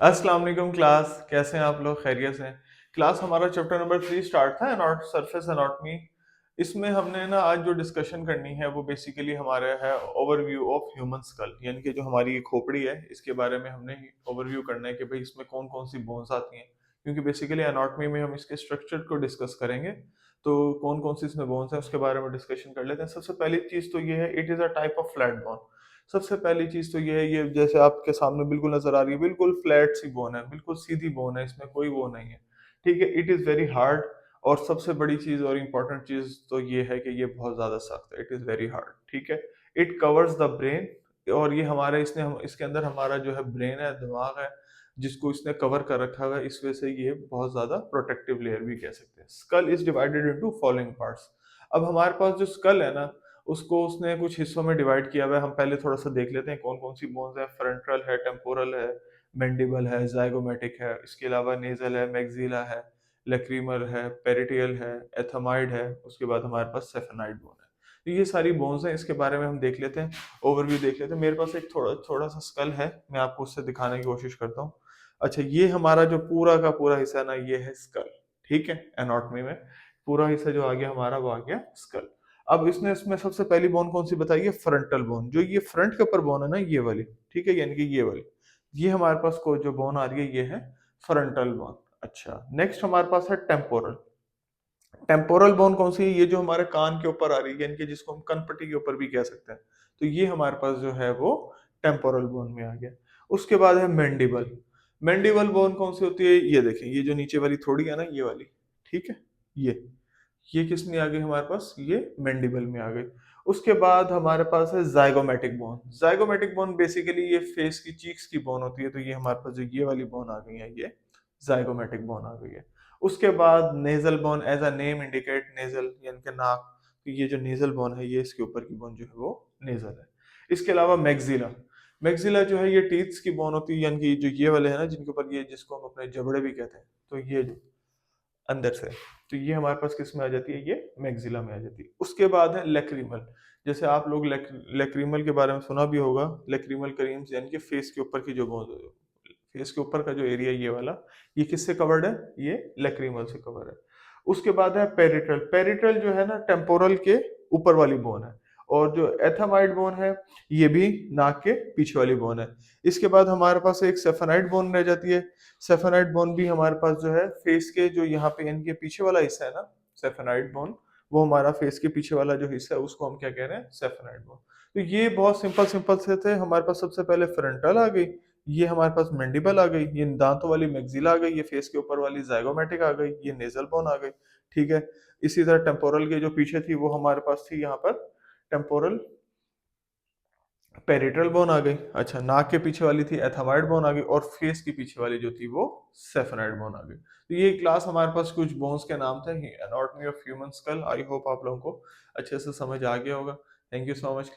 अस्सलाम वालेकुम क्लास, कैसे हैं आप लोग? खैरियत से हैं? क्लास हमारा चैप्टर नंबर 3 स्टार्ट था एनॉट सरफेस एनाटॉमी। इसमें हमने ना आज जो डिस्कशन करनी है वो बेसिकली हमारा है ओवरव्यू ऑफ ह्यूमन स्कल, यानी कि जो हमारी ये खोपड़ी है इसके बारे में हमने ओवरव्यू करना है कि भाई इसमें कौन कौन सी बोन्स आती हैं, क्योंकि बेसिकली एनाटॉमी में हम इसके स्ट्रक्चर को डिस्कस करेंगे। तो कौन कौन सी इसमें बोन्स हैं उसके बारे में डिस्कशन कर लेते हैं। सबसे पहली चीज तो ये है, it is a type of flat bone. सबसे पहली चीज तो ये है, ये जैसे आपके सामने बिल्कुल नजर आ रही है, बिल्कुल फ्लैट सी बोन है, बिल्कुल सीधी बोन है, इसमें कोई वो नहीं है। ठीक है, इट इज वेरी हार्ड। और सबसे बड़ी चीज और इम्पोर्टेंट चीज तो ये है कि ये बहुत ज्यादा सख्त है, इट इज वेरी हार्ड। ठीक है, इट कवर्स द ब्रेन। और ये हमारे इसने हम इसके अंदर हमारा जो है ब्रेन है, दिमाग है, जिसको इसने कवर कर रखा हुआ है। इस वजह से ये बहुत ज्यादा प्रोटेक्टिव लेयर भी कह सकते हैं। Skull is divided into following parts. अब हमारे पास जो स्कल है ना, उसको उसने कुछ हिस्सों में डिवाइड किया हुआ है। हम पहले थोड़ा सा देख लेते हैं कौन कौन सी बोन्स है। फ्रंटल है, टेम्पोरल है, मैंडिबल है, जाइगोमेटिक है, इसके अलावा नेजल है, मैक्सिला है, लेक्रीमल है, पेरिटियल है, एथमाइड है, उसके बाद हमारे पास सेफेनाइड बोन है। तो ये सारी बोन्स हैं, इसके बारे में हम देख लेते हैं, ओवरव्यू देख लेते हैं। मेरे पास एक थोड़ा थोड़ा सा स्कल है, मैं आपको उससे दिखाने की कोशिश करता हूँ। अच्छा, ये हमारा जो पूरा का पूरा हिस्सा है ना, ये है स्कल। ठीक है, एनाटॉमी में पूरा हिस्सा जो आ गया हमारा वो आ गया स्कल। अब इसने इसमें सबसे पहली बोन कौन सी बताई है? Frontal bone. जो ये फ्रंट के ऊपर बोन है ना, ये वाली, ठीक है, यानी कि ये वाली, ये हमारे पास को जो बोन आ रही है ये है फ्रंटल बोन। अच्छा, नेक्स्ट हमारे पास है टेम्पोरल। टेम्पोरल बोन कौन सी है? ये जो हमारे कान के ऊपर आ रही है, यानी कि जिसको हम कनपट्टी के ऊपर भी कह सकते हैं। तो ये हमारे पास जो है वो टेम्पोरल बोन में आ गया। उसके बाद है मैंडिबल। मैंडिबल बोन कौन सी होती है? ये देखें, ये जो नीचे वाली थोड़ी है ना, ये वाली, ठीक है, ये किस में आ गई हमारे पास? ये मैंडिबल में आ गई। उसके बाद हमारे पास है zygomatic bone. Zygomatic bone basically ये फेस की चीक्स की बोन होती है। तो ये हमारे पास जो ये वाली बोन आ गई है, ये जाइगोमेटिक बोन आ गई है। उसके बाद nasal bone, as a name indicate, nasal यानी कि नाक। तो ये जो नेजल बोन है, ये इसके ऊपर की बोन जो है वो नेजल है। इसके अलावा मैक्सिला। मैक्सिला जो है ये टीथ्स की बोन होती है, यानी कि जो ये वाले हैं ना, जिनके ऊपर ये, जिसको हम अपने जबड़े भी कहते हैं, तो ये जो अंदर से, तो ये हमारे पास किस में आ जाती है? ये मैक्सिला में आ जाती है। उसके बाद है लेक्रीमल। जैसे आप लोग लेक्रीमल के बारे में सुना भी होगा। लेक्रीमल करीम्स यानी कि फेस के ऊपर की जो बोन, फेस के ऊपर का जो एरिया ये वाला, ये किससे कवर्ड है? ये लेक्रीमल से कवर है। उसके बाद है पेरिट्रल। पेरिट्रल जो है ना, टेम्पोरल के ऊपर वाली बोन है। और जो एथमाइड बोन है, ये भी नाक के पीछे वाली बोन है। इसके बाद हमारे पास एक सेफेनाइड बोन रह जाती है। सेफेनाइड बोन भी हमारे पास जो है फेस के जो यहाँ पे इनके पीछे वाला हिस्सा है ना, सेफेनाइड बोन, वो हमारा फेस के पीछे वाला जो हिस्सा है उसको हम क्या कह रहे हैं? सेफेनाइड बोन। तो ये बहुत सिंपल सिंपल से थे। हमारे पास सबसे पहले फ्रंटल आ गई, ये हमारे पास मैंडिबल आ गई, ये दांतों वाली मैक्सिला आ गई, ये फेस के ऊपर वाली जाइगोमेटिक आ गई, ये नेजल बोन आ गई। ठीक है, इसी तरह टेम्पोरल के जो पीछे थी वो हमारे पास थी यहाँ पर टेम्पोरल पेरिट्रल बोन आ गई। अच्छा, नाक के पीछे वाली थी एथमाइड बोन आ गई, और फेस की पीछे वाली जो थी वो सेफेनाइड बोन आ गई। तो ये क्लास हमारे पास कुछ बोन्स के नाम थे, anatomy of human school. I hope आप लोगों को अच्छे से समझ आ गया होगा। Thank you so much.